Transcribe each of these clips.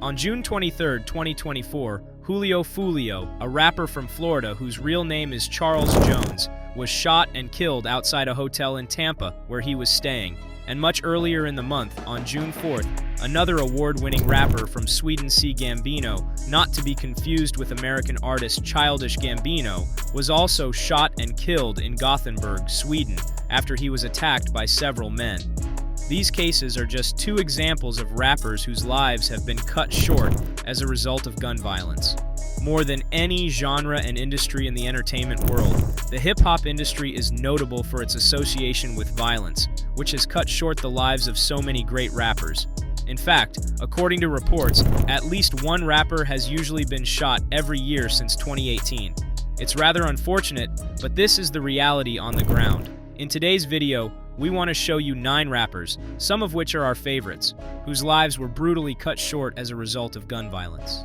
On June 23, 2024, Julio Foolio, a rapper from Florida whose real name is Charles Jones, was shot and killed outside a hotel in Tampa where he was staying. And much earlier in the month, on June 4th, another award-winning rapper from Sweden C.Gambino, not to be confused with American artist Childish Gambino, was also shot and killed in Gothenburg, Sweden, after he was attacked by several men. These cases are just two examples of rappers whose lives have been cut short as a result of gun violence. More than any genre and industry in the entertainment world, the hip-hop industry is notable for its association with violence, which has cut short the lives of so many great rappers. In fact, according to reports, at least one rapper has usually been shot every year since 2018. It's rather unfortunate, but this is the reality on the ground. In today's video, we want to show you 9 rappers, some of which are our favorites, whose lives were brutally cut short as a result of gun violence.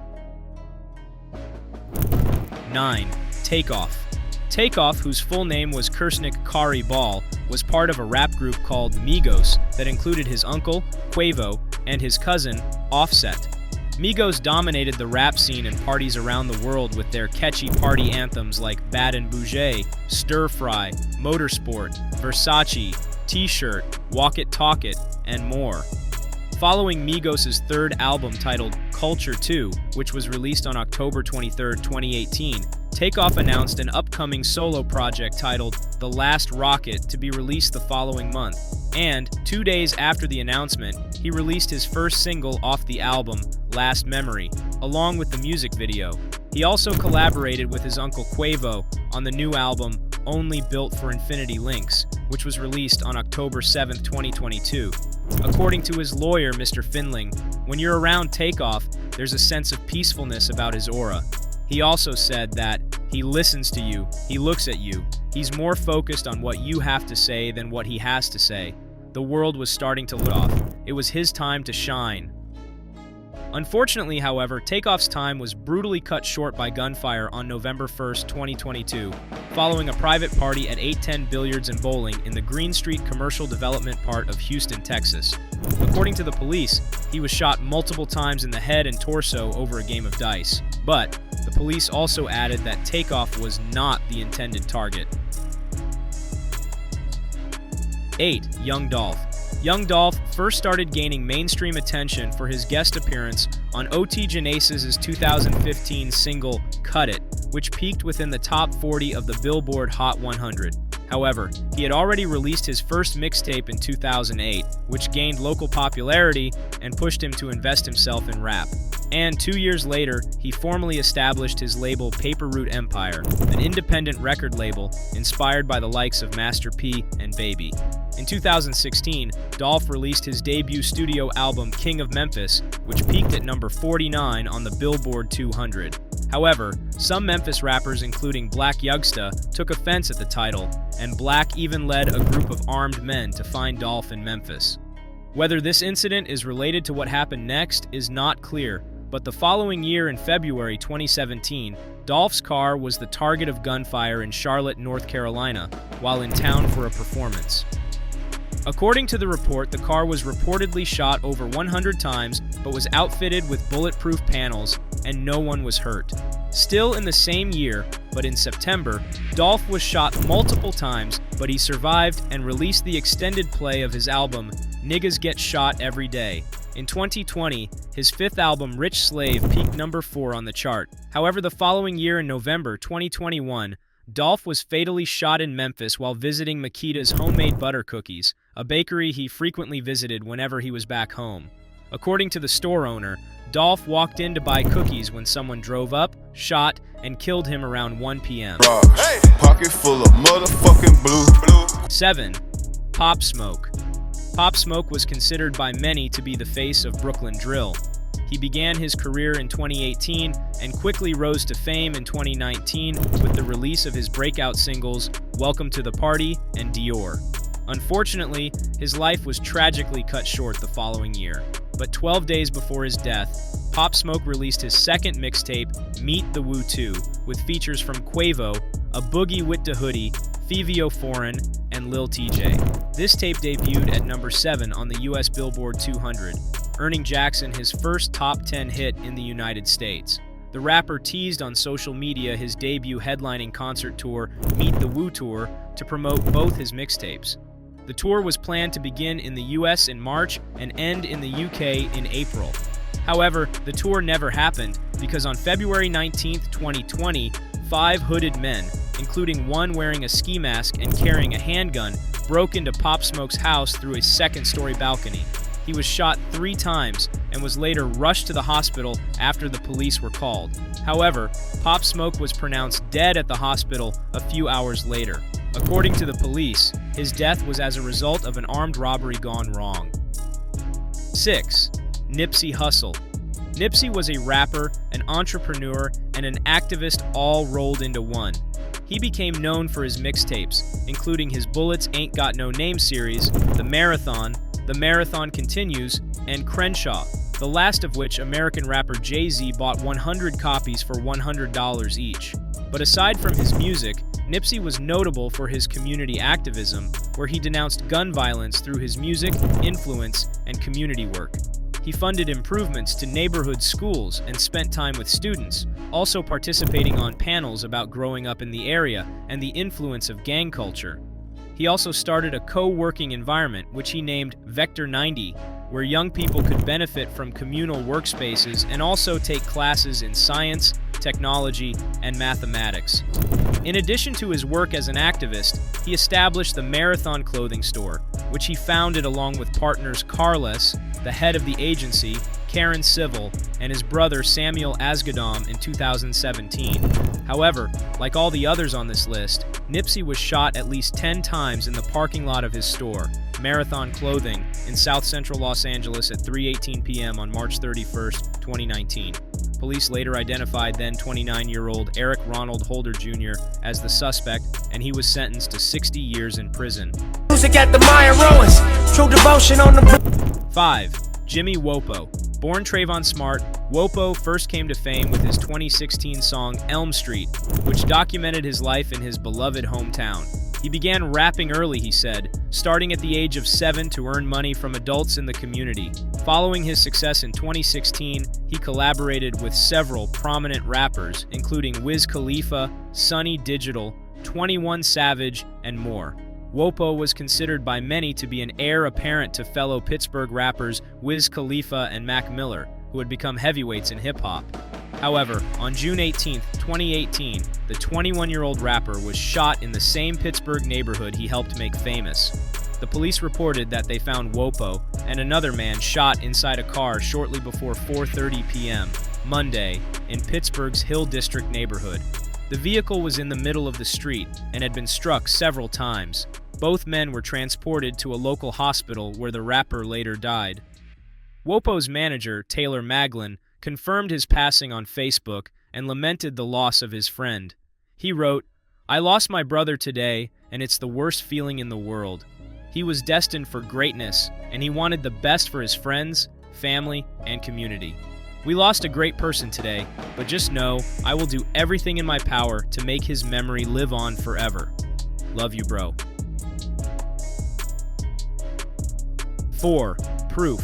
9. Takeoff. Takeoff, whose full name was Kirsnick Kari Ball, was part of a rap group called Migos that included his uncle, Quavo, and his cousin, Offset. Migos dominated the rap scene in parties around the world with their catchy party anthems like Bad and Bougie, Stir Fry, Motorsport, Versace, T-Shirt, Walk It Talk It, and more. Following Migos' third album titled Culture 2, which was released on October 23, 2018, Takeoff announced an upcoming solo project titled The Last Rocket to be released the following month. And 2 days after the announcement, he released his first single off the album, Last Memory, along with the music video. He also collaborated with his uncle Quavo on the new album, Only Built for Infinity Links, which was released on October 7, 2022. According to his lawyer, Mr. Finling, when you're around Takeoff, there's a sense of peacefulness about his aura. He also said that he listens to you, he looks at you, he's more focused on what you have to say than what he has to say. The world was starting to lift off. It was his time to shine. Unfortunately, however, Takeoff's time was brutally cut short by gunfire on November 1, 2022, following a private party at 810 Billiards and Bowling in the Green Street commercial development part of Houston, Texas. According to the police, he was shot multiple times in the head and torso over a game of dice. But the police also added that Takeoff was not the intended target. 8. Young Dolph. Young Dolph first started gaining mainstream attention for his guest appearance on O.T. Genasis' 2015 single, Cut It, which peaked within the top 40 of the Billboard Hot 100. However, he had already released his first mixtape in 2008, which gained local popularity and pushed him to invest himself in rap. And 2 years later, he formally established his label Paper Route Empire, an independent record label inspired by the likes of Master P and Baby. In 2016, Dolph released his debut studio album King of Memphis, which peaked at number 49 on the Billboard 200. However, some Memphis rappers including Black Youngsta took offense at the title, and Black even led a group of armed men to find Dolph in Memphis. Whether this incident is related to what happened next is not clear, but the following year in February 2017, Dolph's car was the target of gunfire in Charlotte, North Carolina, while in town for a performance. According to the report, the car was reportedly shot over 100 times, but was outfitted with bulletproof panels, and no one was hurt. Still in the same year, but in September, Dolph was shot multiple times, but he survived and released the extended play of his album, Niggas Get Shot Every Day. In 2020, his fifth album, Rich Slave, peaked number 4 on the chart. However, the following year in November 2021, Dolph was fatally shot in Memphis while visiting Makita's Homemade Butter Cookies, a bakery he frequently visited whenever he was back home. According to the store owner, Dolph walked in to buy cookies when someone drove up, shot, and killed him around 1 p.m. Hey. Pocket full of motherfucking blue. 7. Pop Smoke. Pop Smoke was considered by many to be the face of Brooklyn drill. He began his career in 2018 and quickly rose to fame in 2019 with the release of his breakout singles, Welcome to the Party and Dior. Unfortunately, his life was tragically cut short the following year. But 12 days before his death, Pop Smoke released his second mixtape, Meet the Woo 2, with features from Quavo, A Boogie Wit Da Hoodie, Fivio Foreign, and Lil TJ. This tape debuted at number 7 on the US Billboard 200. earning Jackson his first top 10 hit in the United States. The rapper teased on social media his debut headlining concert tour, Meet the Woo Tour, to promote both his mixtapes. The tour was planned to begin in the US in March and end in the UK in April. However, the tour never happened because on February 19, 2020, 5 hooded men, including one wearing a ski mask and carrying a handgun, broke into Pop Smoke's house through a second-story balcony. He was shot 3 times and was later rushed to the hospital after the police were called. However, Pop Smoke was pronounced dead at the hospital a few hours later. According to the police, his death was as a result of an armed robbery gone wrong. 6. Nipsey Hussle. Nipsey was a rapper, an entrepreneur, and an activist all rolled into one. He became known for his mixtapes, including his Bullets Ain't Got No Name series, The Marathon Continues, and Crenshaw, the last of which American rapper Jay-Z bought 100 copies for $100 each. But aside from his music, Nipsey was notable for his community activism, where he denounced gun violence through his music, influence, and community work. He funded improvements to neighborhood schools and spent time with students, also participating on panels about growing up in the area and the influence of gang culture. He also started a co-working environment, which he named Vector 90, where young people could benefit from communal workspaces and also take classes in science, technology, and mathematics. In addition to his work as an activist, he established the Marathon clothing store, which he founded along with partners Carles, the head of the agency, Karen Civil, and his brother Samuel Asghedom in 2017. However, like all the others on this list, Nipsey was shot at least 10 times in the parking lot of his store, Marathon Clothing, in South Central Los Angeles at 3:18 p.m. on March 31, 2019. Police later identified then 29-year-old Eric Ronald Holder Jr. as the suspect, and he was sentenced to 60 years in prison. Music at the Maya Rowans, true devotion on the 5. Jimmy Wopo. Born Trayvon Smart, Wopo first came to fame with his 2016 song Elm Street, which documented his life in his beloved hometown. He began rapping early, he said, starting at the age of 7 to earn money from adults in the community. Following his success in 2016, he collaborated with several prominent rappers, including Wiz Khalifa, Sonny Digital, 21 Savage, and more. Wopo was considered by many to be an heir apparent to fellow Pittsburgh rappers Wiz Khalifa and Mac Miller, who had become heavyweights in hip-hop. However, on June 18, 2018, the 21-year-old rapper was shot in the same Pittsburgh neighborhood he helped make famous. The police reported that they found Wopo and another man shot inside a car shortly before 4:30 p.m. Monday in Pittsburgh's Hill District neighborhood. The vehicle was in the middle of the street and had been struck several times. Both men were transported to a local hospital where the rapper later died. Wopo's manager, Taylor Maglin, confirmed his passing on Facebook and lamented the loss of his friend. He wrote, "I lost my brother today, and it's the worst feeling in the world. He was destined for greatness, and he wanted the best for his friends, family, and community. We lost a great person today, but just know I will do everything in my power to make his memory live on forever. Love you, bro." 4. Proof.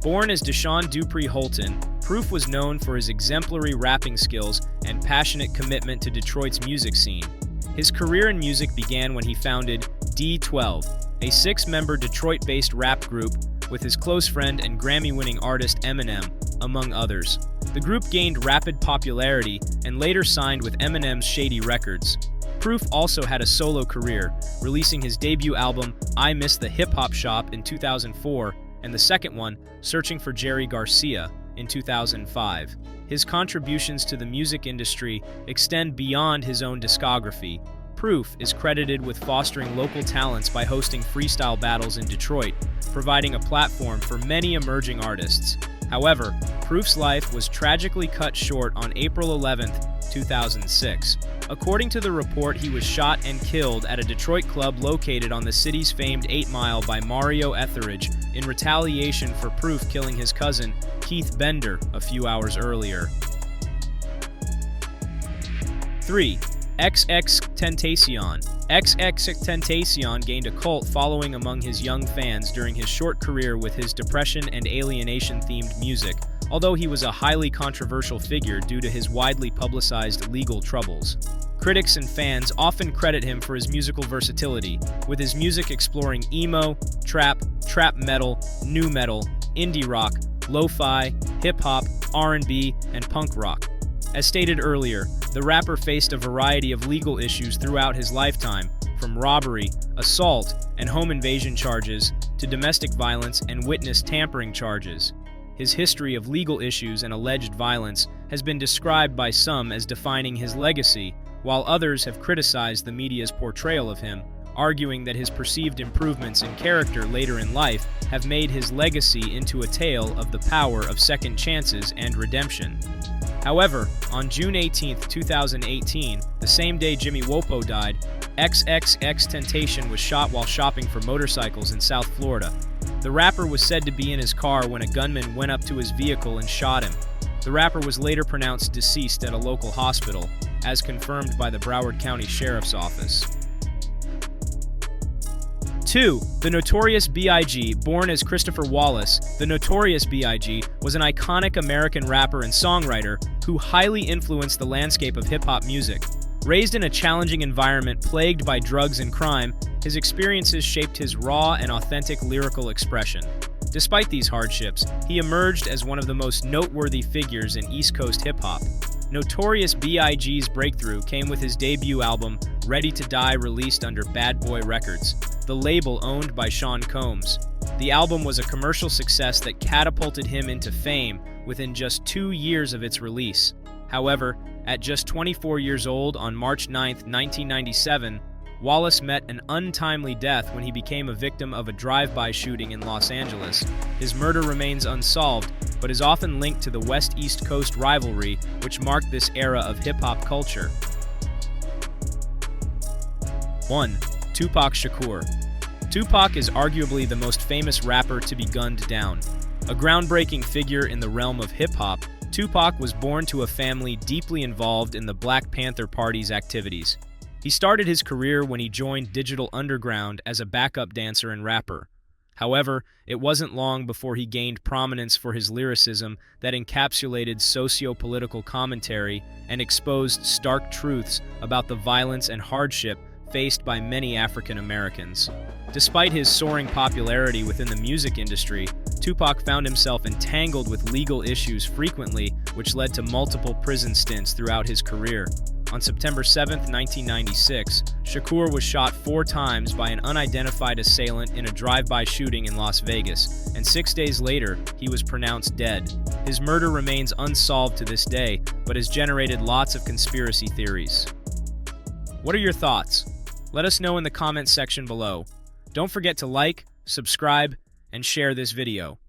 Born as Deshaun Dupree Holton, Proof was known for his exemplary rapping skills and passionate commitment to Detroit's music scene. His career in music began when he founded D12, a 6-member Detroit-based rap group with his close friend and Grammy-winning artist Eminem, among others. The group gained rapid popularity and later signed with Eminem's Shady Records. Proof also had a solo career, releasing his debut album I Miss the Hip Hop Shop in 2004 and the second one, Searching for Jerry Garcia, in 2005. His contributions to the music industry extend beyond his own discography. Proof is credited with fostering local talents by hosting freestyle battles in Detroit, providing a platform for many emerging artists. However, Proof's life was tragically cut short on April 11, 2006. According to the report, he was shot and killed at a Detroit club located on the city's famed 8 Mile by Mario Etheridge in retaliation for Proof killing his cousin, Keith Bender, a few hours earlier. 3. XXXTentacion. XXXTentacion gained a cult following among his young fans during his short career with his depression and alienation-themed music, although he was a highly controversial figure due to his widely publicized legal troubles. Critics and fans often credit him for his musical versatility, with his music exploring emo, trap metal, nu metal, indie rock, lo-fi, hip-hop, R&B, and punk rock. As stated earlier, the rapper faced a variety of legal issues throughout his lifetime, from robbery, assault, and home invasion charges to domestic violence and witness tampering charges. His history of legal issues and alleged violence has been described by some as defining his legacy, while others have criticized the media's portrayal of him, arguing that his perceived improvements in character later in life have made his legacy into a tale of the power of second chances and redemption. However, on June 18, 2018, the same day Jimmy Wopo died, XXXTentacion was shot while shopping for motorcycles in South Florida. The rapper was said to be in his car when a gunman went up to his vehicle and shot him. The rapper was later pronounced deceased at a local hospital, as confirmed by the Broward County Sheriff's Office. 2. The Notorious B.I.G. Born as Christopher Wallace, the Notorious B.I.G. was an iconic American rapper and songwriter who highly influenced the landscape of hip-hop music. Raised in a challenging environment plagued by drugs and crime, his experiences shaped his raw and authentic lyrical expression. Despite these hardships, he emerged as one of the most noteworthy figures in East Coast hip-hop. Notorious B.I.G.'s breakthrough came with his debut album, Ready to Die, released under Bad Boy Records, the label owned by Sean Combs. The album was a commercial success that catapulted him into fame within just 2 years of its release. However, at just 24 years old on March 9, 1997, Wallace met an untimely death when he became a victim of a drive-by shooting in Los Angeles. His murder remains unsolved, but is often linked to the West-East Coast rivalry, which marked this era of hip-hop culture. 1. Tupac Shakur. Tupac is arguably the most famous rapper to be gunned down. A groundbreaking figure in the realm of hip-hop, Tupac was born to a family deeply involved in the Black Panther Party's activities. He started his career when he joined Digital Underground as a backup dancer and rapper. However, it wasn't long before he gained prominence for his lyricism that encapsulated socio-political commentary and exposed stark truths about the violence and hardship faced by many African Americans. Despite his soaring popularity within the music industry, Tupac found himself entangled with legal issues frequently, which led to multiple prison stints throughout his career. On September 7, 1996, Shakur was shot 4 times by an unidentified assailant in a drive-by shooting in Las Vegas, and 6 days later, he was pronounced dead. His murder remains unsolved to this day, but has generated lots of conspiracy theories. What are your thoughts? Let us know in the comments section below. Don't forget to like, subscribe, and share this video.